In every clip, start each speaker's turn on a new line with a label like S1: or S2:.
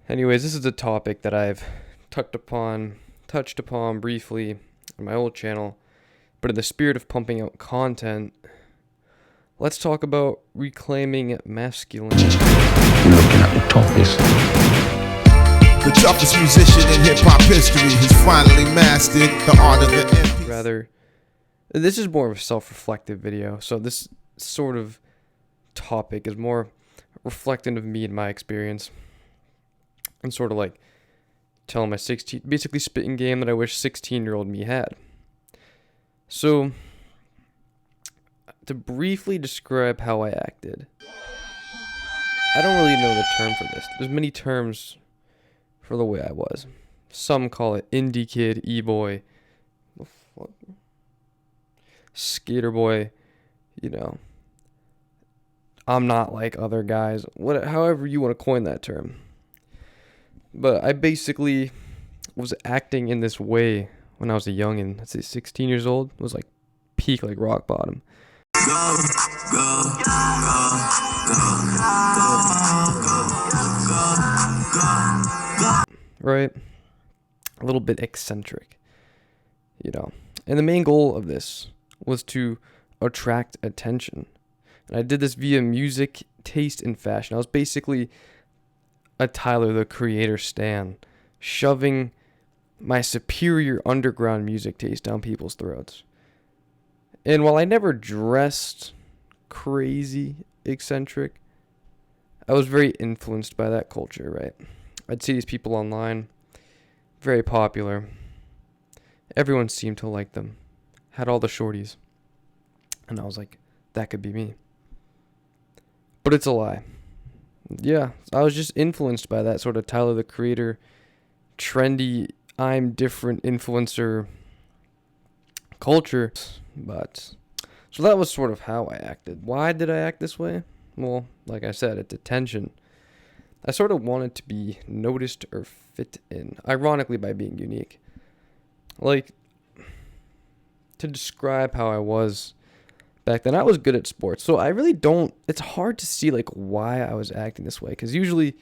S1: Anyways, this is a topic that I've touched upon briefly on my old channel, but in the spirit of pumping out content, let's talk about reclaiming masculinity.
S2: You're looking at the toughest.
S3: The toughest musician in hip-hop history has finally mastered the art of the MP.
S1: Rather, this is more of a self-reflective video, so this sort of topic is more reflective of me and my experience, and sort of like telling my basically spitting game that I wish 16-year-old me had. So, to briefly describe how I acted, I don't really know the term for this. There's many terms for the way I was. Some call it indie kid, e-boy, skater boy, I'm not like other guys, however you want to coin that term. But I basically was acting in this way when I was a youngin'. I'd say 16 years old. It was like peak, like rock bottom. Right? A little bit eccentric, And the main goal of this was to attract attention. And I did this via music, taste, and fashion. I was basically a Tyler, the Creator stan, shoving my superior underground music taste down people's throats. And while I never dressed crazy eccentric, I was very influenced by that culture, right? I'd see these people online, very popular. Everyone seemed to like them, had all the shorties. And I was like, that could be me. But it's a lie. Yeah, I was just influenced by that sort of Tyler, the Creator, trendy, I'm different influencer culture. But so that was sort of how I acted. Why did I act this way? Well, like I said, it's attention. I sort of wanted to be noticed or fit in, ironically by being unique. Like, to describe how I was back then, I was good at sports, so I really it's hard to see like why I was acting this way, because usually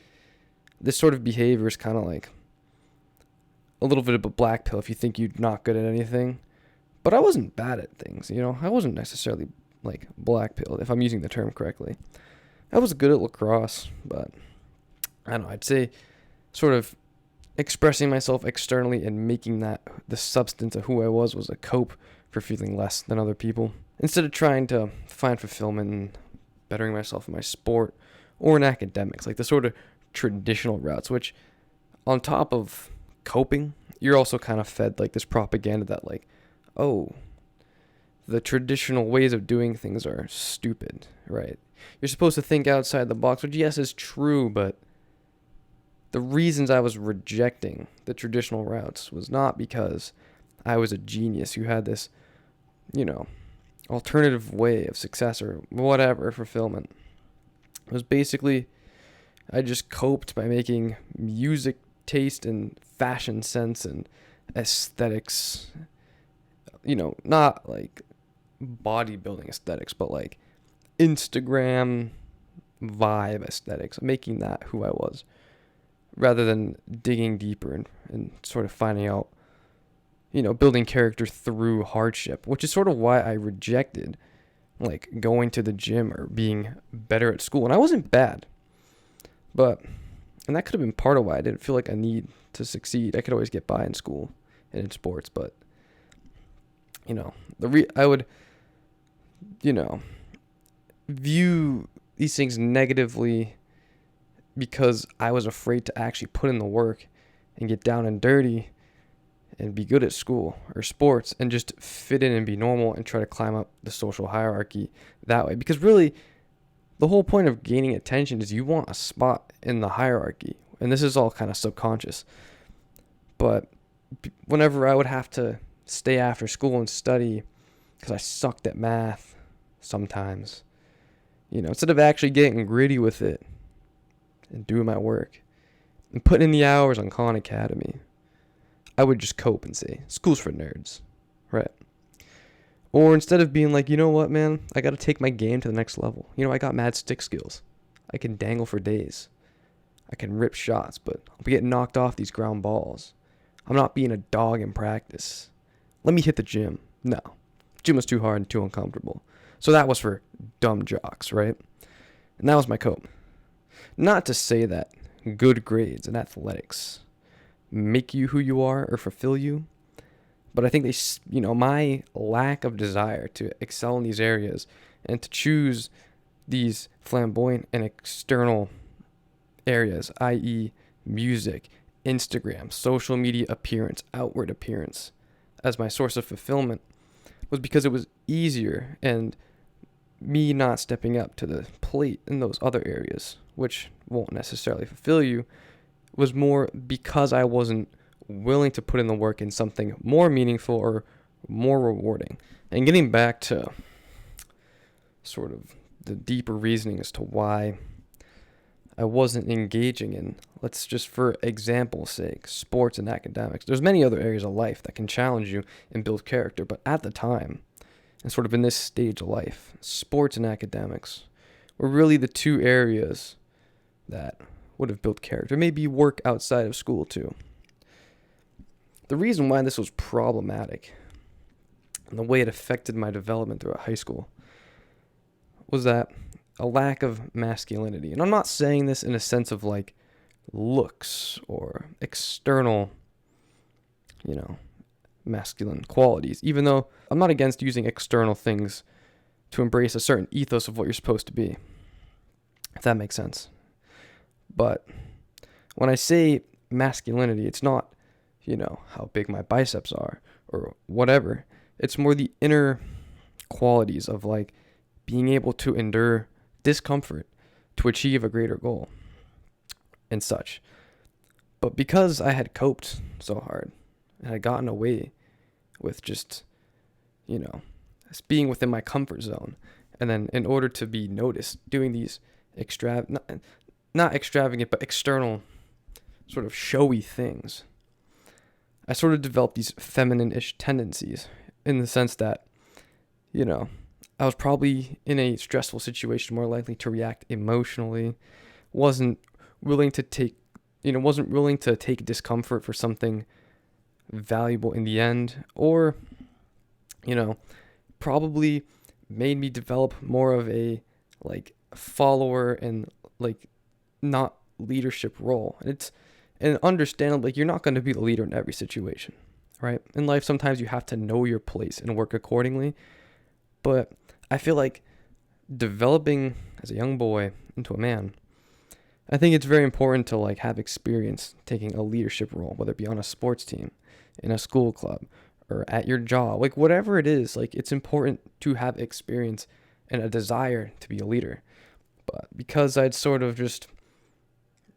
S1: this sort of behavior is kind of like a little bit of a black pill if you think you're not good at anything. But I wasn't bad at things, I wasn't necessarily like black pilled, if I'm using the term correctly. I was good at lacrosse, but I don't know, I'd say sort of expressing myself externally and making that the substance of who I was a cope for feeling less than other people, instead of trying to find fulfillment in bettering myself in my sport or in academics, like the sort of traditional routes, which on top of coping, you're also kind of fed like this propaganda that like, oh, the traditional ways of doing things are stupid, right? You're supposed to think outside the box, which yes is true, but the reasons I was rejecting the traditional routes was not because I was a genius who had this, alternative way of success or whatever fulfillment. It was basically, I just coped by making music taste and fashion sense and aesthetics, not like bodybuilding aesthetics, but like Instagram vibe aesthetics, making that who I was, rather than digging deeper and sort of finding out, building character through hardship, which is sort of why I rejected like going to the gym or being better at school. And I wasn't bad, and that could have been part of why I didn't feel like I need to succeed. I could always get by in school and in sports, but I would, view these things negatively because I was afraid to actually put in the work and get down and dirty and be good at school or sports and just fit in and be normal and try to climb up the social hierarchy that way. Because really, the whole point of gaining attention is you want a spot in the hierarchy. And this is all kind of subconscious. But whenever I would have to stay after school and study because I sucked at math sometimes, instead of actually getting gritty with it and doing my work and putting in the hours on Khan Academy, I would just cope and say, school's for nerds, right? Or instead of being like, you know what, man, I got to take my game to the next level. I got mad stick skills. I can dangle for days. I can rip shots, but I'll be getting knocked off these ground balls. I'm not being a dog in practice. Let me hit the gym. No. Gym was too hard and too uncomfortable. So that was for dumb jocks, right? And that was my cope. Not to say that good grades and athletics make you who you are or fulfill you, but I think my lack of desire to excel in these areas and to choose these flamboyant and external areas, i.e. music, Instagram, social media appearance, outward appearance, as my source of fulfillment, was because it was easier, and me not stepping up to the plate in those other areas, which won't necessarily fulfill you, was more because I wasn't willing to put in the work in something more meaningful or more rewarding. And getting back to sort of the deeper reasoning as to why I wasn't engaging in, let's just for example's sake, sports and academics. There's many other areas of life that can challenge you and build character, but at the time, and sort of in this stage of life, sports and academics were really the two areas that would have built character. Maybe work outside of school too. The reason why this was problematic and the way it affected my development throughout high school was that a lack of masculinity. And I'm not saying this in a sense of like looks or external, masculine qualities, even though I'm not against using external things to embrace a certain ethos of what you're supposed to be, if that makes sense. But when I say masculinity, it's not, how big my biceps are or whatever. It's more the inner qualities of like being able to endure discomfort to achieve a greater goal and such. But because I had coped so hard and had gotten away with just, being within my comfort zone, and then in order to be noticed doing these not extravagant, but external sort of showy things, I sort of developed these feminine-ish tendencies in the sense that, I was probably in a stressful situation more likely to react emotionally, wasn't willing to take discomfort for something valuable in the end, or, probably made me develop more of a like follower and like not leadership role. And understandably, you're not going to be the leader in every situation, right? In life, sometimes you have to know your place and work accordingly. But I feel like developing as a young boy into a man, I think it's very important to like have experience taking a leadership role, whether it be on a sports team, in a school club, or at your job, like whatever it is. Like it's important to have experience and a desire to be a leader. But because I'd sort of just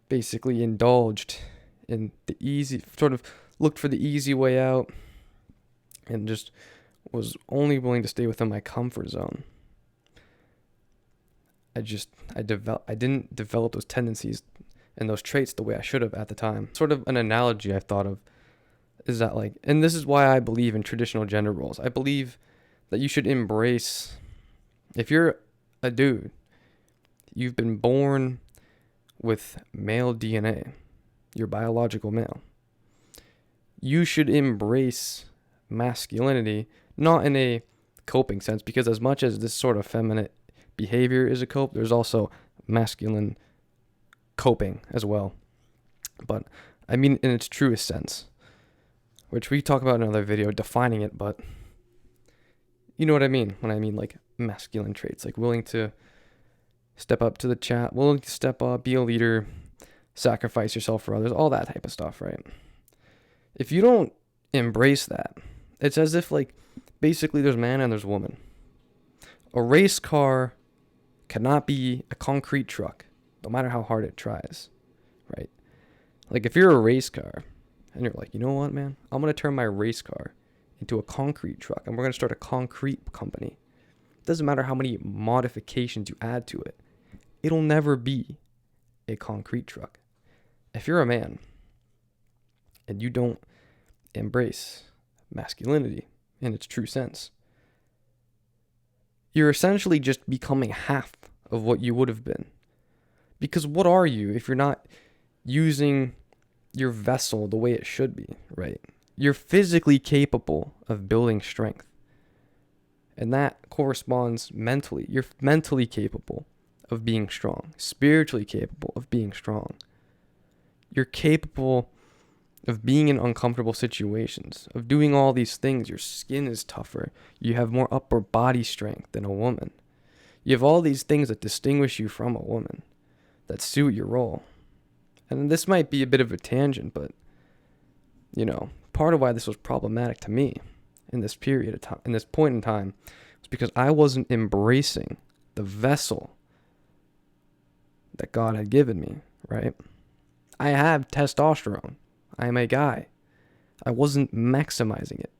S1: basically indulged in the easy, sort of looked for the easy way out, and just was only willing to stay within my comfort zone, I didn't develop those tendencies and those traits the way I should have at the time. Sort of an analogy I've thought of is that like, and this is why I believe in traditional gender roles. I believe that you should embrace, if you're a dude, you've been born with male DNA, you're biological male. You should embrace masculinity, not in a coping sense, because as much as this sort of feminine behavior is a cope, there's also masculine coping as well. But I mean in its truest sense, which we talk about in another video, defining it, but you know what I mean when I mean like masculine traits, like willing to step up to the chat, willing to step up, be a leader, sacrifice yourself for others, all that type of stuff, right? If you don't embrace that, it's as if like basically there's man and there's woman. A race car cannot be a concrete truck, no matter how hard it tries, right? Like if you're a race car and you're like, you know what, man, I'm going to turn my race car into a concrete truck and we're going to start a concrete company. It doesn't matter how many modifications you add to it. It'll never be a concrete truck. If you're a man and you don't embrace masculinity in its true sense, you're essentially just becoming half of what you would have been. Because what are you if you're not using your vessel the way it should be, right? You're physically capable of building strength. And that corresponds mentally. You're mentally capable of being strong, spiritually capable of being strong. You're capable of being in uncomfortable situations, of doing all these things. Your skin is tougher. You have more upper body strength than a woman. You have all these things that distinguish you from a woman, that suit your role. And this might be a bit of a tangent, but, part of why this was problematic to me in this period of time, in this point in time, was because I wasn't embracing the vessel that God had given me, right? I have testosterone. I am a guy. I wasn't maximizing it.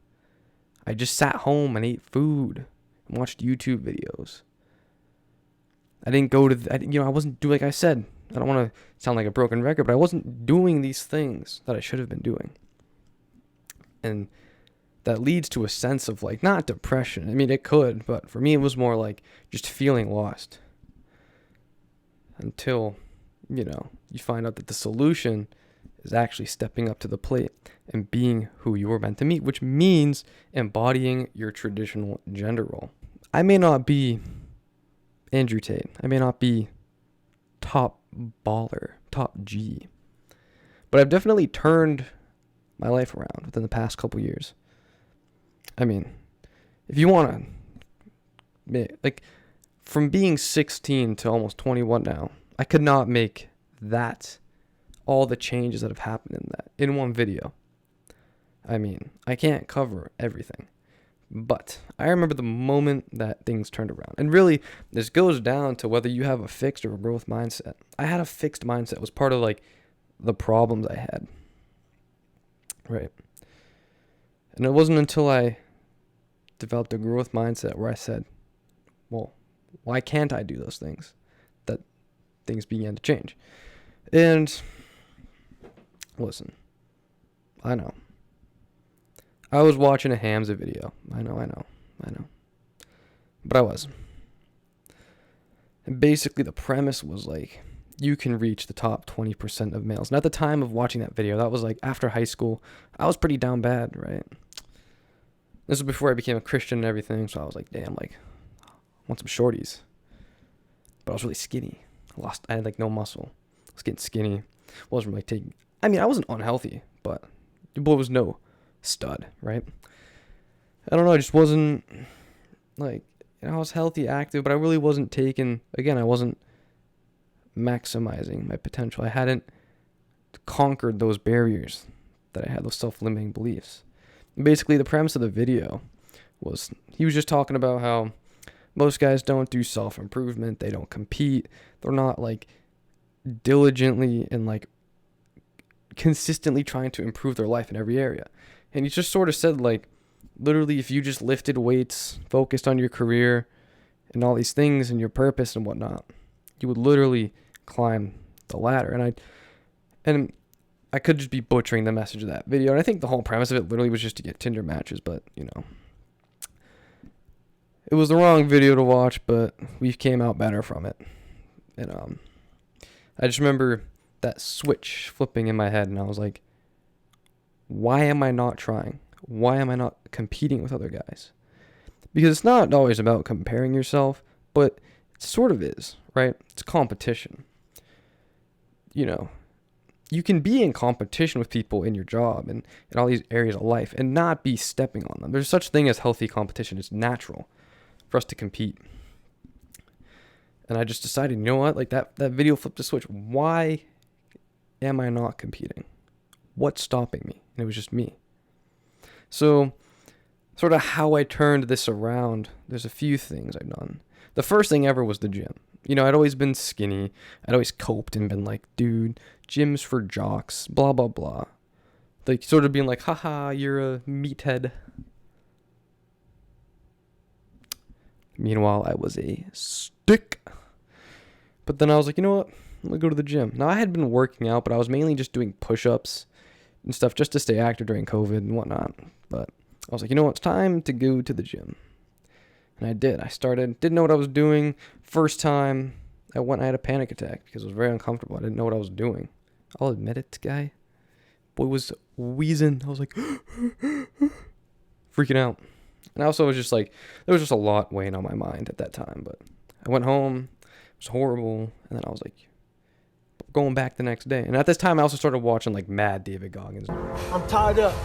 S1: I just sat home and ate food and watched YouTube videos. I didn't go to, I wasn't doing, like I said, I don't want to sound like a broken record, but I wasn't doing these things that I should have been doing. And that leads to a sense of not depression. I mean, it could, but for me, it was more like just feeling lost. Until, you find out that the solution is actually stepping up to the plate and being who you were meant to be, which means embodying your traditional gender role. I may not be Andrew Tate. I may not be top baller, top G. But I've definitely turned my life around within the past couple years. I mean, if you want to, from being 16 to almost 21 now, I could not make that, all the changes that have happened in one video. I mean, I can't cover everything. But I remember the moment that things turned around. And really, this goes down to whether you have a fixed or a growth mindset. I had a fixed mindset. It was part of the problems I had. Right. And it wasn't until I developed a growth mindset where I said, well, why can't I do those things? That things began to change. And listen, I know. I was watching a Hamza video. I know. But I was. And basically the premise was you can reach the top 20% of males. And at the time of watching that video, that was after high school, I was pretty down bad, right? This was before I became a Christian and everything, so I was damn, I want some shorties. But I was really skinny. I had no muscle. I was getting skinny. Wasn't really taking, I wasn't unhealthy, but the boy was no stud, right? I don't know, I just wasn't, I was healthy, active, but I really wasn't I wasn't maximizing my potential. I hadn't conquered those barriers that I had, those self-limiting beliefs. Basically, the premise of the video was, he was just talking about how most guys don't do self-improvement, they don't compete, they're not diligently and consistently trying to improve their life in every area. And he just sort of said literally, if you just lifted weights, focused on your career and all these things and your purpose and whatnot, you would literally climb the ladder. And I could just be butchering the message of that video. And I think the whole premise of it literally was just to get Tinder matches, but it was the wrong video to watch, but we came out better from it. And I just remember that switch flipping in my head, and I was like, why am I not trying? Why am I not competing with other guys? Because it's not always about comparing yourself, but it sort of is, right? It's competition. You can be in competition with people in your job and in all these areas of life and not be stepping on them. There's such thing as healthy competition. It's natural for us to compete. And I just decided, you know what? That video flipped a switch. Why am I not competing? What's stopping me? And it was just me. So, sort of how I turned this around, there's a few things I've done. The first thing ever was the gym. I'd always been skinny. I'd always coped and been dude, gym's for jocks, blah, blah, blah. Sort of being haha, you're a meathead. Meanwhile, I was a stick. But then I was you know what? I'm going to go to the gym. Now, I had been working out, but I was mainly just doing push-ups and stuff just to stay active during COVID and whatnot. But I was you know what? It's time to go to the gym. And I did. I started, didn't know what I was doing. First time I went, I had a panic attack because it was very uncomfortable. I didn't know what I was doing. I'll admit it, guy. Boy was wheezing. I was like freaking out. And I also was just like, there was just a lot weighing on my mind at that time. But I went home. It was horrible. And then I was like, going back the next day. And at this time, I also started watching like mad David Goggins.
S4: I'm tied up.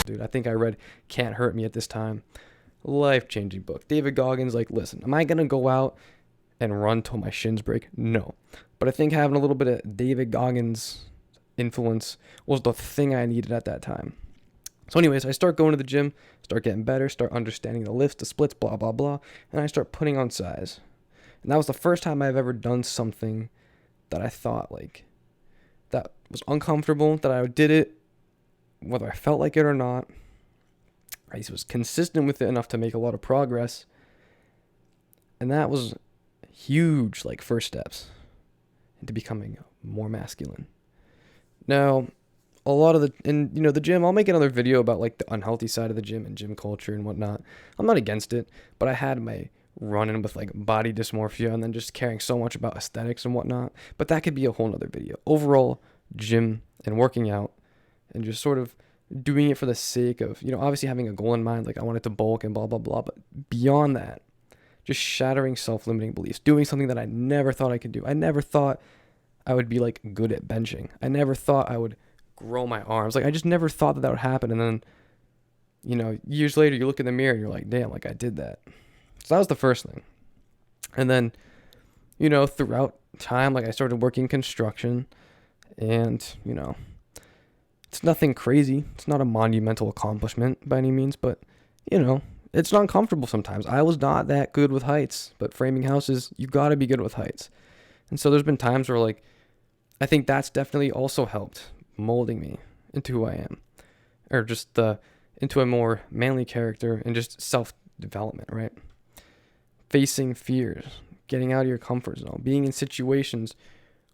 S1: Dude, I think I read Can't Hurt Me at this time. Life-changing book. David Goggins, like, listen, am I going to go out and run till my shins break? No. But I think having a little bit of David Goggins influence was the thing I needed at that time. So anyways, I start going to the gym, start getting better, start understanding the lifts, the splits, blah, blah, blah. And I start putting on size. And that was the first time I've ever done something that I thought, like, that was uncomfortable, that I did it, whether I felt like it or not. I was consistent with it enough to make a lot of progress. And that was huge, like, first steps into becoming more masculine. Now, a lot of the gym, I'll make another video about, like, the unhealthy side of the gym and gym culture and whatnot. I'm not against it, but I had my run-in with, like, body dysmorphia and then just caring so much about aesthetics and whatnot. But that could be a whole nother video. Overall, gym and working out and just sort of doing it for the sake of, obviously having a goal in mind, like I wanted to bulk and blah, blah, blah. But beyond that, just shattering self-limiting beliefs, doing something that I never thought I could do. I never thought I would be, like, good at benching. I never thought I would grow my arms. Like, I just never thought that would happen. And then, years later, you look in the mirror and you're like, damn, like, I did that. So that was the first thing. And then, throughout time, like, I started working construction and, it's nothing crazy. It's not a monumental accomplishment by any means, but, it's not comfortable sometimes. I was not that good with heights, but framing houses, you got to be good with heights. And so there's been times where, like, I think that's definitely also helped molding me into who I am, or just into a more manly character and just self-development, right? Facing fears, getting out of your comfort zone, being in situations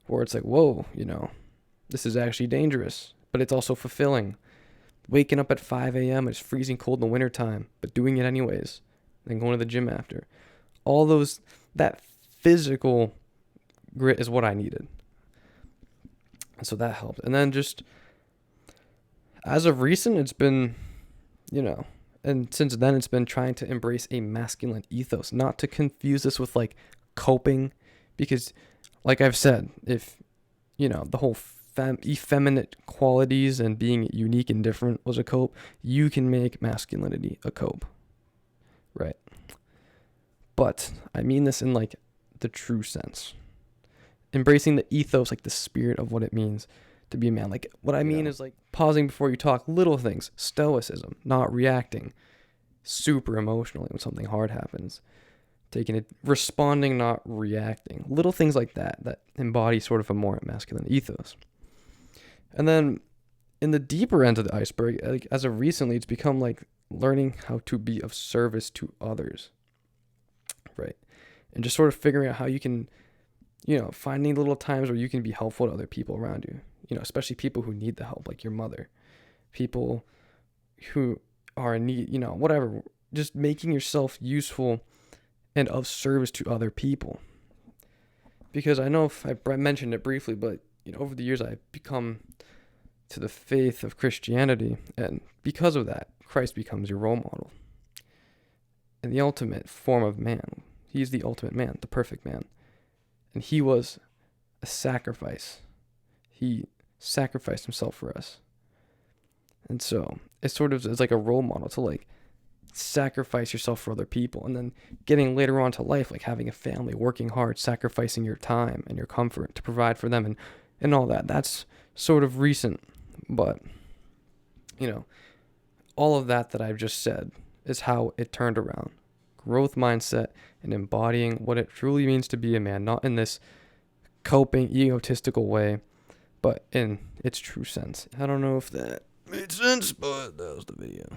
S1: where it's like, whoa, this is actually dangerous, but it's also fulfilling. Waking up at 5 a.m. It's freezing cold in the wintertime, but doing it anyways, then going to the gym after. All that physical grit is what I needed. And so that helped. And then just as of recent, it's been, and since then it's been trying to embrace a masculine ethos, not to confuse this with, like, coping, because, like I've said, if, the whole effeminate qualities and being unique and different was a cope, you can make masculinity a cope, right? But I mean this in, like, the true sense. Embracing the ethos, like the spirit of what it means to be a man. Like, what I mean is, like, pausing before you talk, little things, stoicism, not reacting super emotionally when something hard happens, taking it, responding, not reacting, little things like that embody sort of a more masculine ethos. And then in the deeper end of the iceberg, like, as of recently, it's become, like, learning how to be of service to others, right? And just sort of figuring out how you can, finding little times where you can be helpful to other people around you, especially people who need the help, like your mother, people who are in need, whatever, just making yourself useful and of service to other people. Because I know if I mentioned it briefly, but, over the years I've become to the faith of Christianity, and because of that, Christ becomes your role model. And the ultimate form of man. He's the ultimate man, the perfect man. And he was a sacrifice. He sacrificed himself for us. And so it's sort of, it's like a role model to, like, sacrifice yourself for other people. And then getting later on to life, like having a family, working hard, sacrificing your time and your comfort to provide for them and all that. That's sort of recent. But, all of that I've just said is how it turned around. Growth mindset and embodying what it truly means to be a man, not in this coping, egotistical way, but in its true sense. I don't know if that made sense, but that was the video.